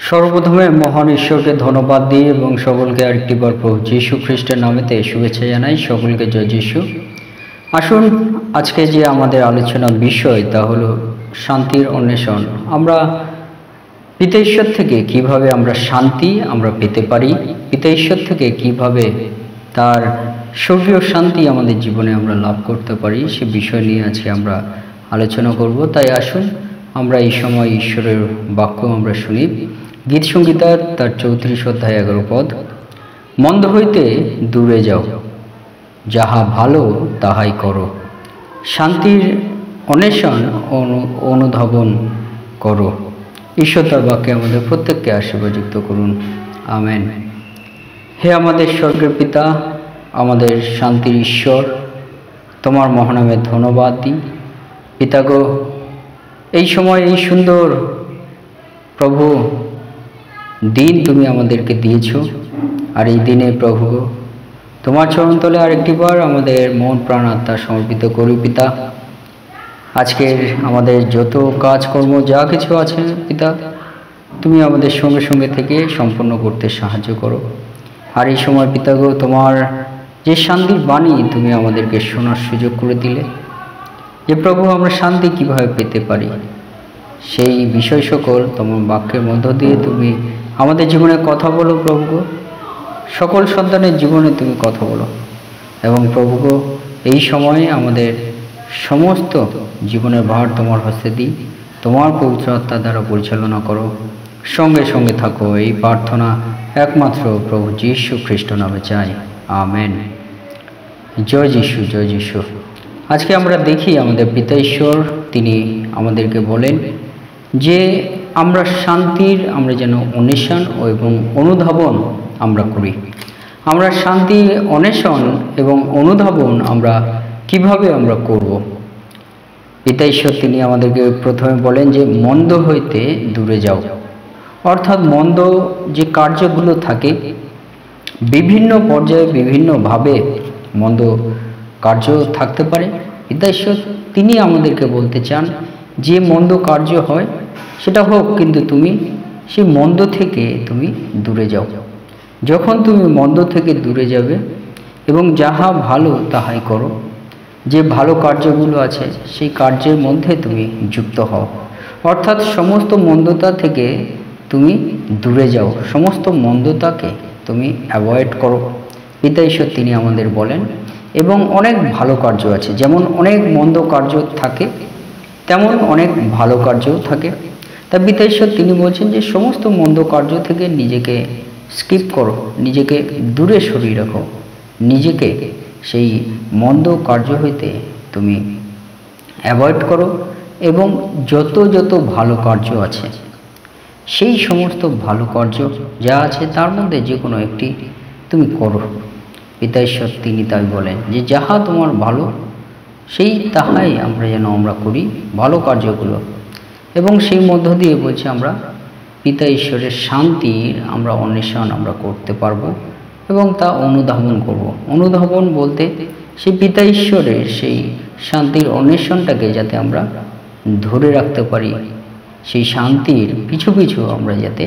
সর্বপ্রথমে মহান ঈশ্বরকে ধন্যবাদ দিই এবং সকলকে আরেকটিবার প্রভু যীশু খ্রিস্টের নামেতে শুভেচ্ছা জানাই। সকলকে জয় যীশু। আসুন, আজকে যে আমাদের আলোচনার বিষয় তা হলো শান্তির অন্বেষণ। আমরা পিতা ঈশ্বর থেকে কিভাবে আমরা শান্তি আমরা পেতে পারি, পিতা ঈশ্বর থেকে কিভাবে তার স্বর্গীয় শান্তি আমাদের জীবনে আমরা লাভ করতে পারি, সে বিষয় নিয়ে আজকে আমরা আলোচনা করব। তাই আসুন আমরা এই সময় ঈশ্বরের বাক্য আমরা শুনি। গীত সংহিতার তার 34 অধ্যায় 11 পদ, মন্দ হইতে দূরে যাও, যাহা ভালো তাহাই করো, শান্তির অন্বেষণ অনুধাবন করো। ঈশ্বর তার বাক্যে আমাদের প্রত্যেককে আশীর্বাদযুক্ত করুন, আমেন। হে আমাদের স্বর্গের পিতা, আমাদের শান্তির ঈশ্বর, তোমার মহানামে ধন্যবাদ দিই। পিতাগো, এই সময় এই সুন্দর প্রভু দিন তুমি আমাদেরকে দিয়েছ, আর এই দিনে প্রভু তোমার চরণতলে আরেকটিবার আমাদের মন প্রাণ আত্মা সমর্পিত করি। পিতা, আজকের আমাদের যত কাজকর্ম যা কিছু আছে পিতা, তুমি আমাদের সঙ্গে সঙ্গে থেকে সম্পন্ন করতে সাহায্য করো। আর এই সময় পিতাগো, তোমার যে শান্তির বাণী তুমি আমাদেরকে শোনার সুযোগ করে দিলে, যে প্রভু আমরা শান্তি কিভাবে পেতে পারি, সেই বিষয় সকল তোমার বাক্যের মধ্য দিয়ে তুমি আমাদের জীবনে কথা বলো। প্রভু, সকল সন্তানের জীবনে তুমি কথা বলো এবং প্রভু এই সময়ে আমাদের সমস্ত জীবনের ভার তোমার হস্তে দিই। তোমার পবিত্র আত্মা দ্বারা পরিচালনা করো, সঙ্গে সঙ্গে থাকো। এই প্রার্থনা একমাত্র প্রভু যীশু খ্রিস্ট নামে চাই, আমেন। জয় যীশু, জয় যীশু। আজকে আমরা দেখি আমাদের পিতা ঈশ্বর তিনি আমাদেরকে বলেন যে আমরা শান্তির আমরা যেন অন্বেষণ এবং অনুধাবন আমরা করি। আমরা শান্তির অন্বেষণ এবং অনুধাবন আমরা কিভাবে আমরা করব। পিতা ঈশ্বর তিনি আমাদেরকে প্রথমে বলেন যে মন্দ হইতে দূরে যাও, অর্থাৎ মন্দ যে কার্যগুলো থাকে বিভিন্ন পর্যায়ে বিভিন্নভাবে মন্দ কার্য থাকতে পারে। পিতা ঈশ্বর তিনি আমাদেরকে বলতে চান যে মন্দ কার্য হয় সেটা হোক, কিন্তু তুমি সেই মন্দ থেকে তুমি দূরে যাও। যখন তুমি মন্দ থেকে দূরে যাবে এবং যাহা ভালো তাহাই করো, যে ভালো কার্যগুলো আছে সেই কার্যের মধ্যে তুমি যুক্ত হও, অর্থাৎ সমস্ত মন্দতা থেকে তুমি দূরে যাও, সমস্ত মন্দতাকে তুমি অ্যাভয়েড করো। পিতা ঈশ্বর তিনি আমাদের বলেন। এবং অনেক ভালো কার্য আছে, যেমন অনেক মন্দ কার্য থাকে তেমন অনেক ভালো কার্যও থাকে। তা পিতা ঈশ্বর তিনি বলছেন যে সমস্ত মন্দ কার্য থেকে নিজেকে স্কিপ করো, নিজেকে দূরে সরিয়ে রাখো, নিজেকে সেই মন্দ কার্য হইতে তুমি অ্যাভয়েড করো এবং যত যত ভালো কার্য আছে সেই সমস্ত ভালো কার্য যা আছে তার মধ্যে যে কোনো একটি তুমি করো। পিতা ঈশ্বর তিনি তাই বলেন যে যাহা তোমার ভালো সেই তাহাই আমরা যেন আমরা করি, ভালো কার্যগুলো। এবং সেই মধ্য দিয়ে বলছে আমরা পিতা ঈশ্বরের শান্তির আমরা অন্বেষণ আমরা করতে পারবো এবং তা অনুধাবন করব। অনুধাবন বলতে সেই পিতা ঈশ্বরের সেই শান্তির অন্বেষণটাকে যাতে আমরা ধরে রাখতে পারি, সেই শান্তির পিছু পিছু আমরা যাতে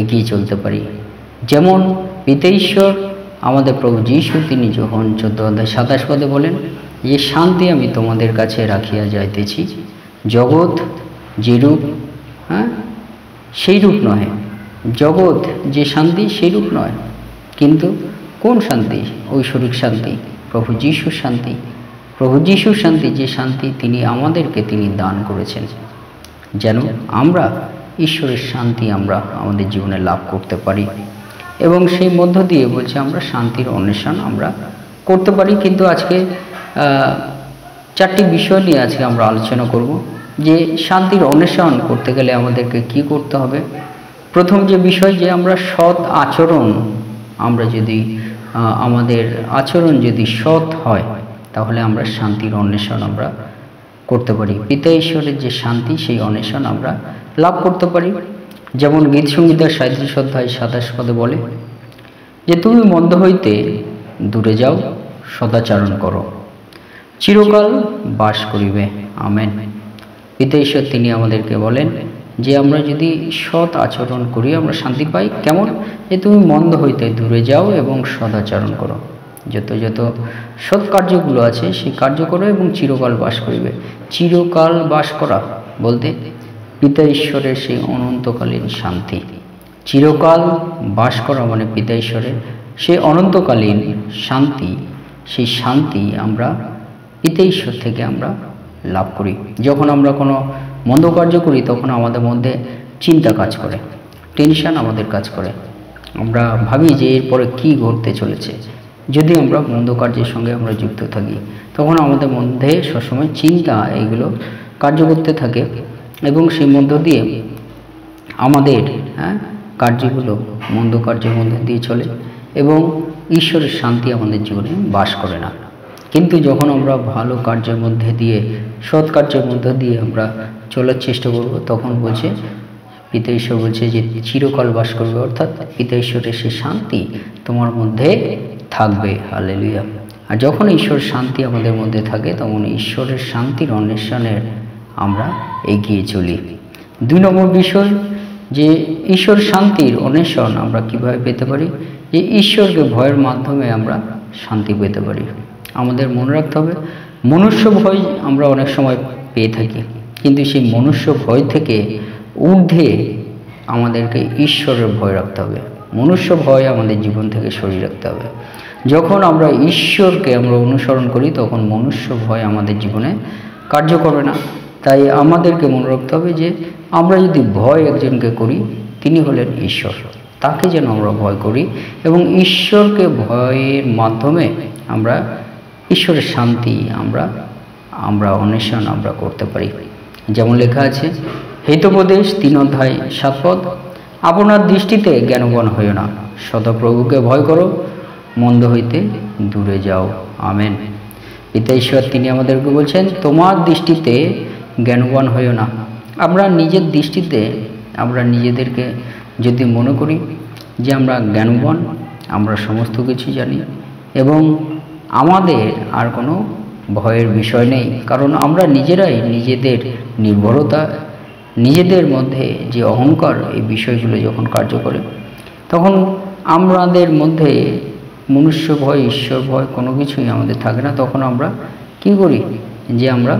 এগিয়ে চলতে পারি। যেমন পিতা ঈশ্বর আমাদের প্রভু যীশু তিনি যখন 14 অধ্যায় 27 পদে বলেন যে শান্তি আমি তোমাদের কাছে রাখিয়া যাইতেছি, জগৎ যে রূপ সেই রূপ নয়, জগৎ যে শান্তি সেই রূপ নয়, কিন্তু কোন শান্তি? ঐশ্বরিক শান্তি, প্রভু যীশুর শান্তি। প্রভু যীশুর শান্তি, যে শান্তি তিনি আমাদেরকে তিনি দান করেছেন যেন আমরা ঈশ্বরের শান্তি আমরা আমাদের জীবনে লাভ করতে পারি। এবং সেই মধ্য দিয়ে বলছে আমরা শান্তির অন্বেষণ আমরা করতে পারি। কিন্তু আজকে 4টি বিষয় নিয়ে আজকে আমরা আলোচনা করব যে শান্তির অন্বেষণ করতে গেলে আমাদেরকে কি করতে হবে। প্রথম যে বিষয়, যে আমরা সৎ আচরণ, আমরা যদি আমাদের আচরণ যদি সৎ হয় তাহলে আমরা শান্তির অন্বেষণ আমরা করতে পারি। পিতা ঈশ্বরের যে শান্তি সেই অন্বেষণ আমরা লাভ করতে পারি। যেমন গীত সংহিতার 37 অধ্যায় 27 পদে বলে যে তুমি মন্দ হইতে দূরে যাও, সদাচরণ করো, চিরকাল বাস করিবে, আমেন। পিতা ঈশ্বর তিনি আমাদেরকে বলেন যে আমরা যদি সৎ আচরণ করি আমরা শান্তি পাই। কেমন? যে তুমি মন্দ হইতে দূরে যাও এবং সৎ আচরণ করো, যত যত সৎ কার্যগুলো আছে সেই কার্য করো এবং চিরকাল বাস করিবে। চিরকাল বাস করা বলতে পিতা ঈশ্বরের সেই অনন্তকালীন শান্তি। চিরকাল বাস করা মানে পিতা ঈশ্বরের সেই অনন্তকালীন শান্তি। সেই শান্তি আমরা পিতা ঈশ্বর থেকে আমরা লাভ করি। যখন আমরা কোনো মন্দ কার্য করি তখন আমাদের মধ্যে চিন্তা কাজ করে, টেনশন আমাদের কাজ করে। আমরা ভাবি যে এরপরে কী ঘটতে চলেছে। যদি আমরা মন্দ কার্যের সঙ্গে আমরা যুক্ত থাকি তখন আমাদের মধ্যে সবসময় চিন্তা এইগুলো কার্য করতে থাকে এবং সেই মধ্য দিয়ে আমাদের কার্যগুলো মন্দ কার্যের মধ্যে দিয়ে চলে এবং ঈশ্বরের শান্তি আমাদের জীবনে বাস করে না। কিন্তু যখন আমরা ভালো কার্যের মধ্যে দিয়ে সৎ কার্যের মধ্যে দিয়ে আমরা চলার চেষ্টা করব তখন বলছে পিতা ঈশ্বর বলছে যে চিরকাল বাস করবে, অর্থাৎ পিতা ঈশ্বরের সেই শান্তি তোমার মধ্যে থাকবে। হালেলুয়া। আর যখন ঈশ্বরের শান্তি আমাদের মধ্যে থাকে তখন ঈশ্বরের শান্তির অন্বেষণে আমরা এগিয়ে চলি। 2 নম্বর বিষয় যে ঈশ্বর শান্তির অন্বেষণ আমরা কিভাবে পেতে পারি, যে ঈশ্বরকে ভয়ের মাধ্যমে আমরা শান্তি পেতে পারি। আমাদের মনে রাখতে হবে মনুষ্য ভয় আমরা অনেক সময় পেয়ে থাকি, কিন্তু সেই মনুষ্য ভয় থেকে ঊর্ধ্বে আমাদেরকে ঈশ্বরের ভয় রাখতে হবে। মনুষ্য ভয় আমাদের জীবন থেকে সরিয়ে রাখতে হবে। যখন আমরা ঈশ্বরকে আমরা অনুসরণ করি তখন মনুষ্য ভয় আমাদের জীবনে কার্য করবে না। তাই আমাদেরকে মনে রাখতে হবে যে আমরা যদি ভয় একজনকে করি তিনি হলেন ঈশ্বর, তাকে যেন আমরা ভয় করি এবং ঈশ্বরকে ভয়ের মাধ্যমে আমরা ঈশ্বরের শান্তি আমরা অন্বেষণ আমরা করতে পারি। যেমন লেখা আছে হিতোপদেশ 3:7 আপনার দৃষ্টিতে জ্ঞানবান হইও না, সদাপ্রভুকে ভয় করো, মন্দ হইতে দূরে যাও। আমেন। পিতা ঈশ্বর তিনি আমাদেরকে বলছেন তোমার দৃষ্টিতে জ্ঞানবান হইও না। আমরা নিজের দৃষ্টিতে আমরা নিজেদেরকে যদি মনে করি যে আমরা জ্ঞানবান, আমরা সমস্ত কিছু জানি এবং আমাদের আর কোনো ভয়ের বিষয় নেই, কারণ আমরা নিজেরাই নিজেদের নির্ভরতা, নিজেদের মধ্যে যে অহংকার, এই বিষয়গুলো যখন কার্য করে তখন আমাদের মধ্যে মনুষ্য ভয় ঈশ্বর ভয় কোনো কিছুই আমাদের থাকে না। তখন আমরা কি করি যে আমরা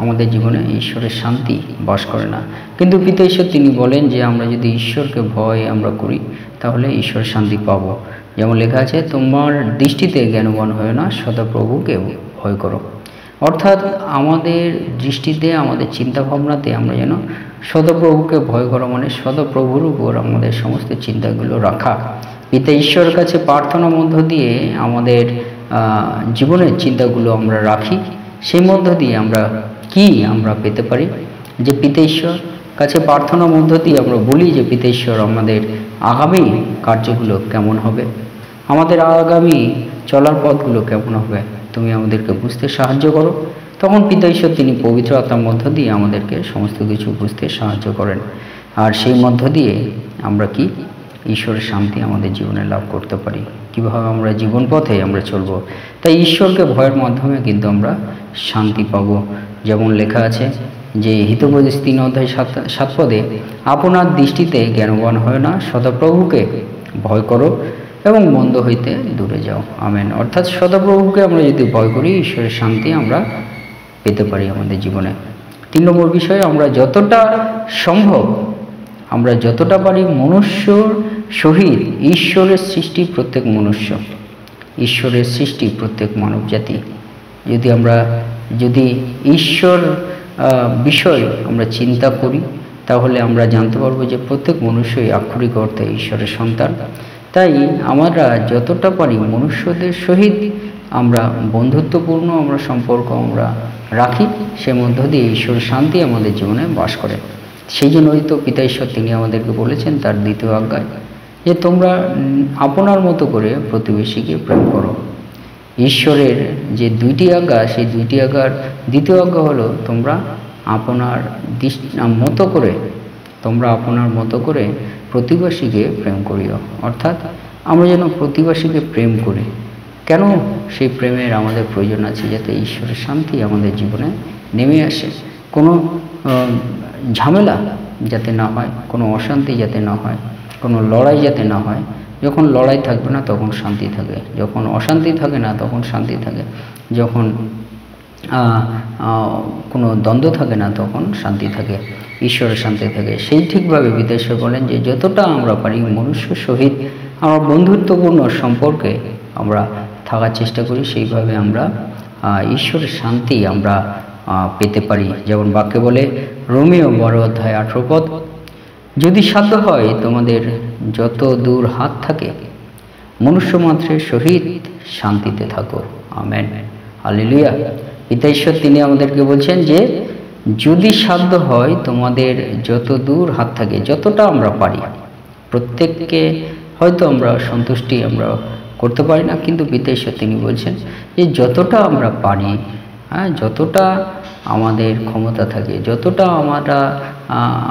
আমাদের জীবনে ঈশ্বরের শান্তি বাস করে না। কিন্তু পিতা ঈশ্বর তিনি বলেন যে আমরা যদি ঈশ্বরকে ভয় আমরা করি তাহলে ঈশ্বরের শান্তি পাবো। যেমন লেখা আছে তোমার দৃষ্টিতে জ্ঞানবান হয় না, সদাপ্রভুকে ভয় করো। অর্থাৎ আমাদের দৃষ্টিতে আমাদের চিন্তাভাবনাতে আমরা যেন সদাপ্রভুকে ভয় করা মানে সদাপ্রভুর উপর আমাদের সমস্ত চিন্তাগুলো রাখা। পিতা ঈশ্বরের কাছে প্রার্থনার মধ্য দিয়ে আমাদের জীবনের চিন্তাগুলো আমরা রাখি। সেই মধ্য দিয়ে আমরা পেতে পারি যে পিতা ঈশ্বর কাছে প্রার্থনার মধ্য দিয়ে আমরা বলি যে পিতা ঈশ্বর আমাদের আগামী কার্যগুলো কেমন হবে, আমাদের আগামী চলার পথগুলো কেমন হবে, তুমি আমাদেরকে বুঝতে সাহায্য করো। তখন পিতা ঈশ্বর তিনি পবিত্র আত্মার মধ্য দিয়ে আমাদেরকে সমস্ত কিছু বুঝতে সাহায্য করেন। আর সেই মধ্য দিয়ে আমরা কি ঈশ্বরের শান্তি আমাদের জীবনে লাভ করতে পারি। কীভাবে আমরা জীবন পথে আমরা চলব, তাই ঈশ্বরকে ভয়ের মাধ্যমে কিন্তু আমরা শান্তি পাব। যেমন লেখা আছে যে হিতোপদেশ 3:7 আপনার দৃষ্টিতে জ্ঞানবান হয় না, সদাপ্রভুকে ভয় করো এবং মন্দ হইতে দূরে যাও। আমেন। অর্থাৎ সদাপ্রভুকে আমরা যদি ভয় করি ঈশ্বরের শান্তি আমরা পেতে পারি আমাদের জীবনে। 3 নম্বর বিষয়ে আমরা যতটা সম্ভব আমরা যতটা পারি মনুষ্যর সহিত ঈশ্বরের সৃষ্টি প্রত্যেক মনুষ্য, ঈশ্বরের সৃষ্টি প্রত্যেক মানব জাতি যদি ঈশ্বর বিষয় আমরা চিন্তা করি তাহলে আমরা জানতে পারবো যে প্রত্যেক মনুষ্যই আক্ষরিক অর্থে ঈশ্বরের সন্তান। তাই আমরা যতটা পারি মনুষ্যদের সহিত আমরা বন্ধুত্বপূর্ণ আমরা সম্পর্ক আমরা রাখি, সে মধ্য দিয়ে ঈশ্বরের শান্তি আমাদের জীবনে বাস করে। সেই জন্যই তো পিতা ঈশ্বর তিনি আমাদেরকে বলেছেন তার 2য় আজ্ঞায় যে তোমরা আপনার মতো করে প্রতিবেশীকে প্রেম করো। ঈশ্বরের যে 2টি আজ্ঞা সেই 2টি আজ্ঞার 2য় আজ্ঞা হলো তোমরা আপনার মতো করে প্রতিবেশীকে প্রেম করিও। অর্থাৎ আমরা যেন প্রতিবেশীকে প্রেম করি। কেন সেই প্রেমের আমাদের প্রয়োজন আছে? যাতে ঈশ্বরের শান্তি আমাদের জীবনে নেমে আসে। কোনো ঝামেলা যাতে না হয়, কোনো অশান্তি যাতে না হয়, কোনো লড়াই যাতে না হয়। যখন লড়াই থাকবে না তখন শান্তি থাকে, যখন অশান্তি থাকে না তখন শান্তি থাকে, যখন কোনো দ্বন্দ্ব থাকে না তখন শান্তি থাকে, ঈশ্বরের শান্তি থাকে। সেই ঠিকভাবে বিদেশ্বর বলেন যে যতটা আমরা পারি মনুষ্য সহিত আমরা বন্ধুত্বপূর্ণ সম্পর্কে আমরা থাকার চেষ্টা করি, সেইভাবে আমরা ঈশ্বরের শান্তি আমরা পেতে পারি। যেমন বাক্যে বলে রোমীয় 12:18 যদি সাধ্য হয় তোমাদের যত দূর হাত থাকে মনুষ্য মাত্রের সহিত শান্তিতে থাকো। Amen, hallelujah. পিতা ঈশ্বর তিনি আমাদেরকে বলছেন যে যদি সাধ্য হয় তোমাদের যত দূর হাত থাকে, যতটা আমরা পারি। প্রত্যেককে হয়তো আমরা সন্তুষ্টি আমরা করতে পারি না, কিন্তু পিতা ঈশ্বর তিনি বলছেন যে যতটা আমরা পারি, যতটা আমাদের ক্ষমতা থাকে, যতটা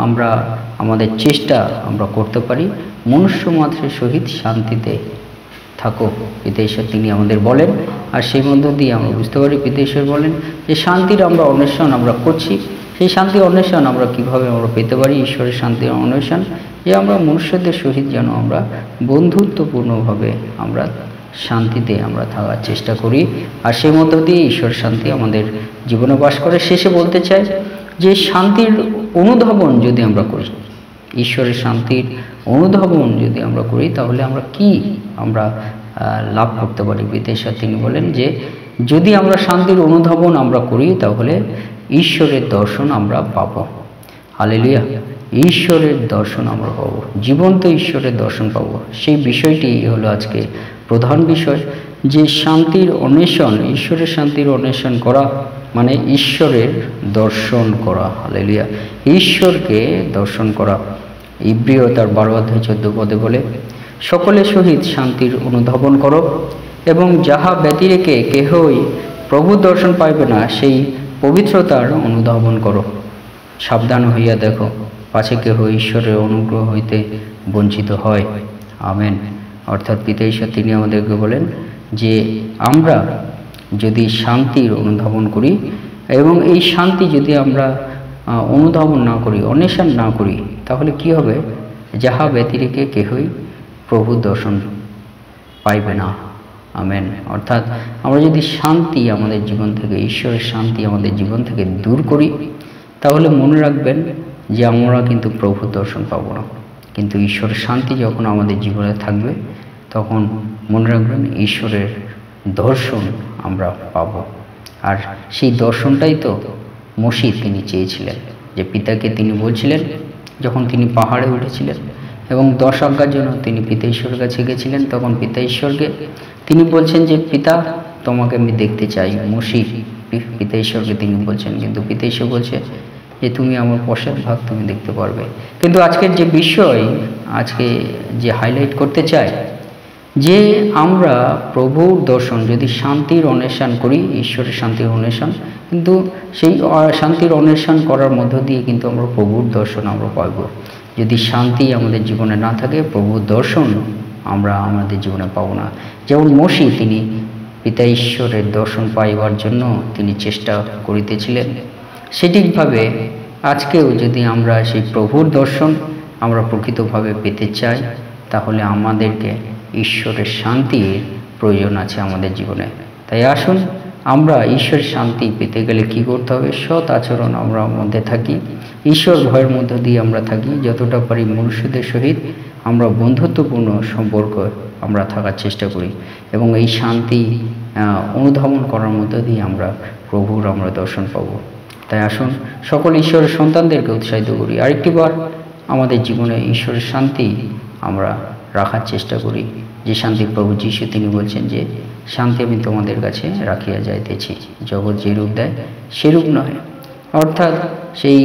আমরা আমাদের চেষ্টা আমরা করতে পারি মনুষ্য মাত্রের সহিত শান্তিতে থাকো, পিতা ঈশ্বর তিনি আমাদের বলেন। আর সেই মধ্য দিয়ে আমরা বুঝতে পারি পিতা ঈশ্বর বলেন যে শান্তির আমরা অন্বেষণ আমরা করছি। সেই শান্তির অন্বেষণ আমরা কীভাবে আমরা পেতে পারি? ঈশ্বরের শান্তির অন্বেষণ যে আমরা মনুষ্যদের সহিত যেন আমরা বন্ধুত্বপূর্ণভাবে আমরা শান্তিতে আমরা থাকার চেষ্টা করি, আর সেই মধ্য দিয়ে ঈশ্বরের শান্তি আমাদের জীবনে বাস করে। শেষে বলতে চাই যে শান্তির অনুধাবন যদি আমরা করি, ঈশ্বরের শান্তির অনুধাবন যদি আমরা করি, তাহলে আমরা কি আমরা লাভ করতে পারি? পিতা ঈশ্বর তিনি বলেন যে যদি আমরা শান্তির অনুধাবন আমরা করি তাহলে ঈশ্বরের দর্শন আমরা পাবো। হালেলুয়া, ঈশ্বরের দর্শন আমরা পাবো, জীবন্ত ঈশ্বরের দর্শন পাবো। সেই বিষয়টি হলো আজকে প্রধান বিষয়, যে শান্তির অন্বেষণ, ঈশ্বরের শান্তির অন্বেষণ করা মানে ঈশ্বরের দর্শন করা। হালেলুয়া, ঈশ্বরকে দর্শন করা। ইব্রিয় তার 12:14 বলে সকলের সহিত শান্তির অনুধাবন করো এবং যাহা ব্যতিরেকে কেহই প্রভু দর্শন পাইবে না সেই পবিত্রতার অনুধাবন করো। সাবধান হইয়া দেখো পাছে কেহ ঈশ্বরের অনুগ্রহ হইতে বঞ্চিত হয়। আমেন। অর্থাৎ পিতা ঈশ্বর তিনি আমাদেরকে বলেন যে আমরা যদি শান্তির অনুধাবন করি এবং এই শান্তি যদি আমরা অনুধাবন না করি, অন্বেষণ না করি, তাহলে কি হবে? যাহা ব্যতিরেকে কেহই প্রভু দর্শন পাইবে না। আমেন। অর্থাৎ আমরা যদি শান্তি আমাদের জীবন থেকে, ঈশ্বরের শান্তি আমাদের জীবন থেকে দূর করি, তাহলে মনে রাখবেন যে আমরা কিন্তু প্রভু দর্শন পাবো না। কিন্তু ঈশ্বরের শান্তি যখন আমাদের জীবনে থাকবে তখন মনে রাখবেন ঈশ্বরের দর্শন আমরা পাব। আর সেই দর্শনটাই তো মসিহ তিনি চেয়েছিলেন, যে পিতাকে তিনি বলছিলেন যখন তিনি পাহাড়ে উঠেছিলেন এবং 10 আজ্ঞার জন্য তিনি পিতা ঈশ্বরের কাছে গেছিলেন, তখন পিতা ঈশ্বরকে তিনি বলছেন যে পিতা তোমাকে আমি দেখতে চাই। মসিহ পিতা ঈশ্বরকে তিনি বলছেন, কিন্তু পিতা ঈশ্বর বলছে যে তুমি আমার পশ্চাৎ ভাগ তুমি দেখতে পারবে। কিন্তু আজকের যে বিষয় আজকে যে হাইলাইট করতে চাই, যে আমরা প্রভুর দর্শন যদি শান্তির অন্বেষণ করি, ঈশ্বরের শান্তির অন্বেষণ, কিন্তু সেই শান্তির অন্বেষণ করার মধ্য দিয়ে কিন্তু আমরা প্রভুর দর্শন আমরা পাইব। যদি শান্তি আমাদের জীবনে না থাকে, প্রভুর দর্শন আমরা আমাদের জীবনে পাবো না। যেমন মসিহ তিনি পিতা ঈশ্বরের দর্শন পাইবার জন্য তিনি চেষ্টা করিতেছিলেন, সেটিকভাবে আজকেও যদি আমরা সেই প্রভুর দর্শন আমরা প্রকৃতভাবে পেতে চাই, তাহলে আমাদেরকে ঈশ্বরের শান্তির প্রয়োজন আছে আমাদের জীবনে। তাই আসুন আমরা ঈশ্বরের শান্তি পেতে গেলে কি করতে হবে? সৎ আচরণ আমরা মধ্যে থাকি, ঈশ্বর ভয়ের মধ্য দিয়ে আমরা থাকি, যতটা পারি মনুষ্যদের সহিত আমরা বন্ধুত্বপূর্ণ সম্পর্ক আমরা থাকার চেষ্টা করি এবং এই শান্তি অনুধাবন করার মধ্য দিয়ে আমরা প্রভুর আমরা দর্শন পাব। তাই আসুন সকল ঈশ্বরের সন্তানদেরকে উৎসাহিত করি, আরেকটিবার আমাদের জীবনে ঈশ্বরের শান্তি আমরা রাখার চেষ্টা করি, যে শান্তি প্রভু যীশু তিনি বলছেন যে শান্তি আমি তোমাদের কাছে রাখিয়া যাইতেছি, জগৎ যে রূপ দেয় সেরূপ নয়। অর্থাৎ সেই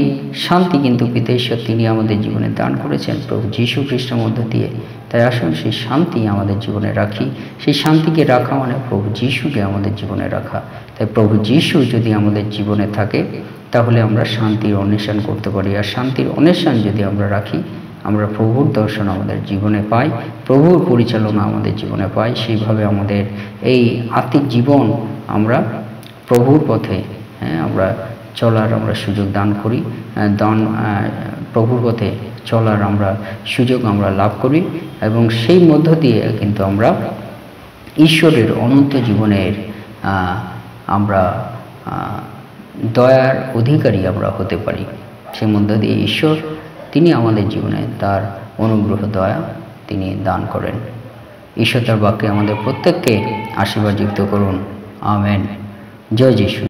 শান্তি কিন্তু পিতা ঈশ্বর তিনি আমাদের জীবনে দান করেছেন প্রভু যীশু খ্রিস্টের মধ্য দিয়ে। তাই আসুন সেই শান্তি আমাদের জীবনে রাখি। সেই শান্তিকে রাখা মানে প্রভু যীশুকে আমাদের জীবনে রাখা। তাই প্রভু যীশু যদি আমাদের জীবনে থাকে তাহলে আমরা শান্তির অন্বেষণ করতে পারি, আর শান্তির অন্বেষণ যদি আমরা রাখি, আমরা প্রভুর দর্শন আমাদের জীবনে পাই, প্রভুর পরিচালনা আমাদের জীবনে পাই। সেইভাবে আমাদের এই আত্মিক জীবন আমরা প্রভুর পথে আমরা চলার আমরা সুযোগ দান করি, প্রভুর পথে চলার আমরা সুযোগ আমরা লাভ করি, এবং সেই মধ্য দিয়ে কিন্তু আমরা ঈশ্বরের অনন্ত জীবনের আমরা দয়ার অধিকারী আমরা হতে পারি। সেই মধ্য দিয়ে ঈশ্বর তিনি আমাদের জীবনে তার অনুগ্রহ দয়া তিনি দান করেন। ঈশ্বর তার বাক্যে আমাদের প্রত্যেককে আশীর্বাদযুক্ত করুন। আমেন। জয় যিশু।